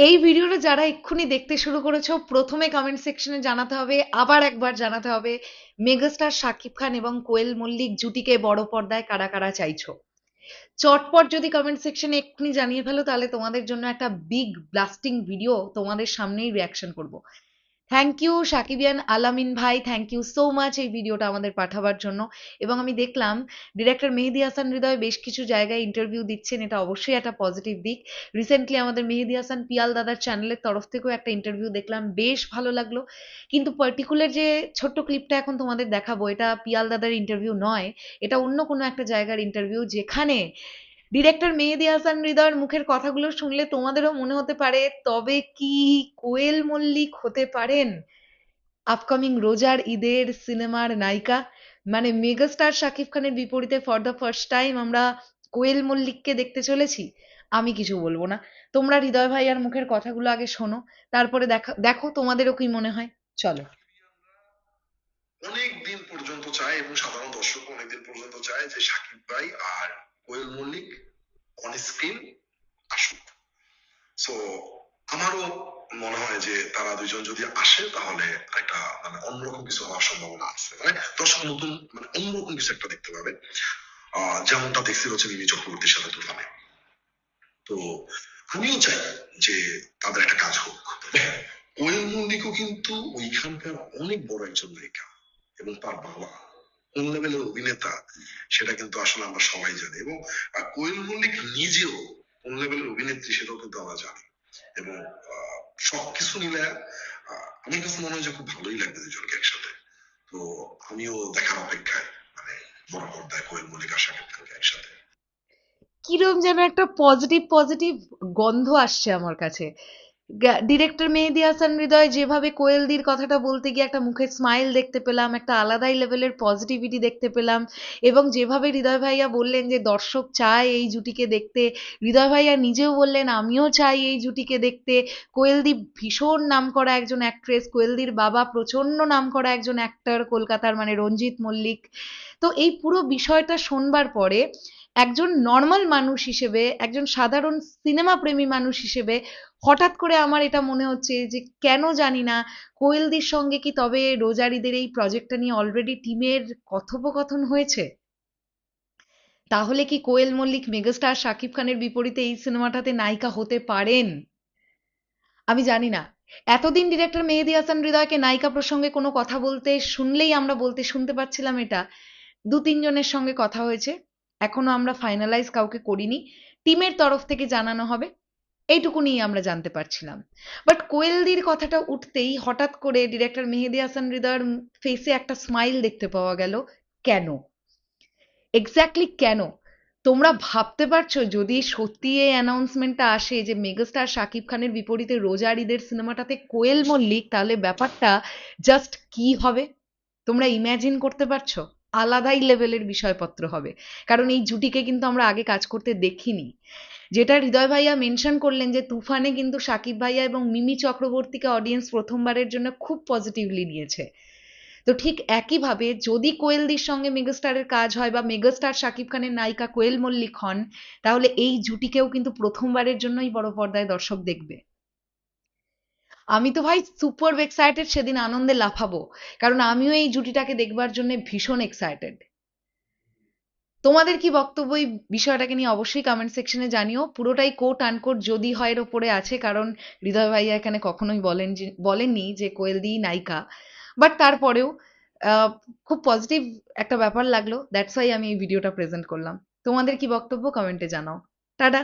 এই ভিডিওটা যারা এক্ষুনি দেখতে শুরু করেছো প্রথমে কমেন্ট সেকশনে জানাতে হবে, আবার একবার জানাতে হবে মেগাস্টার শাকিব খান এবং কোয়েল মল্লিক জুটিকে বড় পর্দায় কারা কারা চাইছো। চটপট যদি কমেন্ট সেকশনে এক্ষুনি জানিয়ে ফেলো তাহলে তোমাদের জন্য একটা বিগ ব্লাস্টিং ভিডিও তোমাদের সামনেই রিয়াকশন করব। থ্যাংক ইউ সাকিবিয়ান আলামিন ভাই, থ্যাংক ইউ সো মাচ এই ভিডিওটা আমাদের পাঠাবার জন্য। এবং আমি দেখলাম ডিরেক্টর মেহেদী হাসান হৃদয় বেশ কিছু জায়গায় ইন্টারভিউ দিচ্ছেন, এটা অবশ্যই একটা পজিটিভ দিক। রিসেন্টলি আমাদের মেহেদী হাসান পিয়াল দাদার চ্যানেলের তরফ থেকেও একটা ইন্টারভিউ দেখলাম, বেশ ভালো লাগলো। কিন্তু পার্টিকুলার যে ছোট্ট ক্লিপটা এখন তোমাদের দেখাবো, এটা পিয়াল দাদার ইন্টারভিউ নয়, এটা অন্য কোনো একটা জায়গার ইন্টারভিউ, যেখানে ডিরেক্টর মেহেদী হাসান হৃদয়ের মুখের কথাগুলো শুনলে তোমাদেরও মনে হতে পারে তবে কি কোয়েল মল্লিক হতে পারেন আপকামিং রোজার ঈদের সিনেমার নায়িকা। মানে মেগাস্টার শাকিব খানের বিপরীতে ফর দ্য ফার্স্ট টাইম আমরা কোয়েল মল্লিককে দেখতে চলেছি। আমি কিছু বলবো না, তোমরা হৃদয় ভাইয়ার মুখের কথাগুলো আগে শোনো, তারপরে দেখো দেখো তোমাদেরও কি মনে হয়। চলো। অনেক দিন পর্যন্ত চায় এবং সাধারণ দর্শক অনেকদিন পর্যন্ত চায় যে সাকিব ভাই আর কোয়েল মল্লিক অন স্ক্রিন আসুক। সো আমারও মনে হয় যে তারা দুইজন যদি আসে তাহলে একটা মানে অন্যরকম কিছু হওয়ার সম্ভাবনা আছে, মানে দর্শক নতুন মানে অন্যরকম কিছু একটা দেখতে পাবে। যেমনটা দেখছি হচ্ছে মিমি চক্রবর্তীর সাথে তুফানে। তো আমিও চাই যে তাদের একটা কাজ হোক। কোয়েল মল্লিকও কিন্তু ওইখানকার অনেক বড় একজন নায়িকা এবং তার বাবা কোন লেভেলের অভিনেতা সেটা কিন্তু আসলে আমরা সবাই জানি, এবং কোয়েল মল্লিক নিজেও কোন লেভেলের অভিনেত্রী সেটাও কিন্তু আমরা জানি। এবং সবকিছু মিলে আমার কাছে মনে হয় যে খুব ভালোই লাগবে দুজনকে একসাথে। তো আমিও দেখার অপেক্ষায়, মানে বড় পর্দায় কোয়েল মল্লিক আর শাকিব খানকে একসাথে। কিরম যেন একটা পজিটিভ পজিটিভ গন্ধ আসছে আমার কাছে। ডিরেক্টর মেহেদী হাসান হৃদয় যেভাবে কোয়েলদির কথাটা বলতে গিয়ে একটা মুখের স্মাইল দেখতে পেলাম, একটা আলাদাই লেভেলের পজিটিভিটি দেখতে পেলাম। এবং যেভাবে হৃদয় ভাইয়া বললেন যে দর্শক চায় এই জুটিকে দেখতে, হৃদয় ভাইয়া নিজেও বললেন আমিও চাই এই জুটিকে দেখতে। কোয়েলদি ভীষণ নামকরা একজন অ্যাক্ট্রেস, কোয়েলদির বাবা প্রচন্ড নামকরা একজন অ্যাক্টর কলকাতার, মানে রঞ্জিত মল্লিক। তো এই পুরো বিষয়টা শোনবার পরে একজন নর্মাল মানুষ হিসেবে, একজন সাধারণ সিনেমা প্রেমী মানুষ হিসেবে হঠাৎ করে আমার এটা মনে হচ্ছে যে কেন জানি না কোয়েলদির সঙ্গে কি তবে রোজারিদের এই প্রজেক্টটা নিয়ে অলরেডি টিমের কথোপকথন হয়েছে? তাহলে কি কোয়েল মল্লিক মেগাস্টার শাকিব খানের বিপরীতে এই সিনেমাটাতে নায়িকা হতে পারেন? আমি জানি না। এতদিন ডিরেক্টর মেহেদী হাসান হৃদয়কে নায়িকা প্রসঙ্গে কোনো কথা বলতে শুনলেই আমরা বলতে শুনতে পাচ্ছিলাম এটা। দু তিনজনের সঙ্গে কথা হয়েছে, এখনো আমরা ফাইনালাইজ কাউকে করিনি, টিমের তরফ থেকে জানানো হবে, এইটুকুনি আমরা জানতে পারছিলাম। বাট কোয়েলদির কথাটা উঠতেই হঠাৎ করে ডিরেক্টর মেহেদী হাসান হৃদয়ের ফেসে একটা স্মাইল দেখতে পাওয়া গেল। কেন? এক্স্যাক্টলি কেন? তোমরা ভাবতে পারছো যদি সত্যি এই অ্যানাউন্সমেন্টটা আসে যে মেগাস্টার শাকিব খানের বিপরীতে রোজার ঈদের সিনেমাটাতে কোয়েল মল্লিক, তাহলে ব্যাপারটা জাস্ট কি হবে? তোমরা ইম্যাজিন করতে পারছো? আলাদাই লেভেলের বিষয়পত্র হবে, কারণ এই জুটিকে কিন্তু আমরা আগে কাজ করতে দেখিনি। যেটা হৃদয় ভাইয়া মেনশন করলেন যে তুফানে কিন্তু সাকিব ভাইয়া এবং মিমি চক্রবর্তীকে অডিয়েন্স প্রথমবারের জন্য খুব পজিটিভলি নিয়েছে। তো ঠিক একইভাবে যদি কোয়েলদির সঙ্গে মেগাস্টারের কাজ হয় বা মেগাস্টার শাকিব খানের নায়িকা কোয়েল মল্লিক হন, তাহলে এই জুটিকেও কিন্তু প্রথমবারের জন্যই বড় পর্দায় দর্শক দেখবে। আমি তো ভাই সুপার এক্সাইটেড, সেদিন আনন্দে লাফাবো, কারণ আমিও এই জুটিটাকে দেখবার জন্য ভীষণ এক্সাইটেড। তোমাদের কি বক্তব্য এই বিষয়টাকে নিয়ে অবশ্যই কমেন্ট সেকশনে জানিও। পুরোটাই কোট আনকোট যদি হয় এর ওপরে আছে, কারণ হৃদয় ভাইয়া এখানে কখনোই বলেননি যে কোয়েলদি নায়িকা। বাট তারপরেও আহ, খুব পজিটিভ একটা ব্যাপার লাগলো, দ্যাটস ওয়াই আমি এই ভিডিওটা প্রেজেন্ট করলাম। তোমাদের কি বক্তব্য কমেন্টে জানাও। টাটা।